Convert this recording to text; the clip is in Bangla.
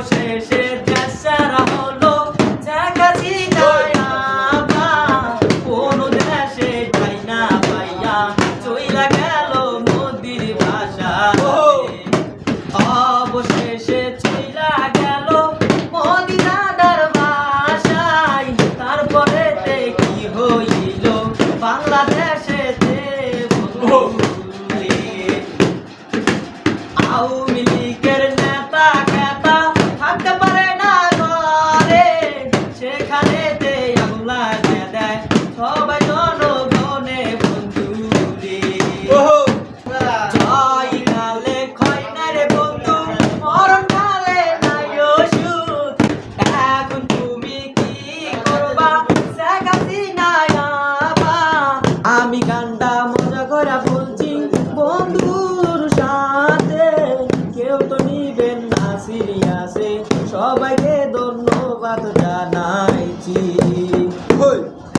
অবশেষে দেশরা হলো জাগাছি যায়াবা কোন দেশে যাই না পাইয়া চইলা গেল মোদির ভাষা অবশেষে চইলা গেল মোদি দাদার ভাষায় তারপরে কি হইল বাংলাদেশেতে আওয়ামী লীগের নেতা খেতা থাকতে পারে না ঘরে সেখানেতে আগুন লাগিয়ে দেয় সবাই জনগণে বন্ধু রে জয় কালে ক্ষয় না রে বন্ধু মরণ কালে নাই ওষুধ এখন তুমি কি করবা শেখ হাসিনা আবা আমি গানটা মজা করে বলছি বন্ধুর সাথে কেউ তো নিবেন না সিরিয়াসে সবাইকে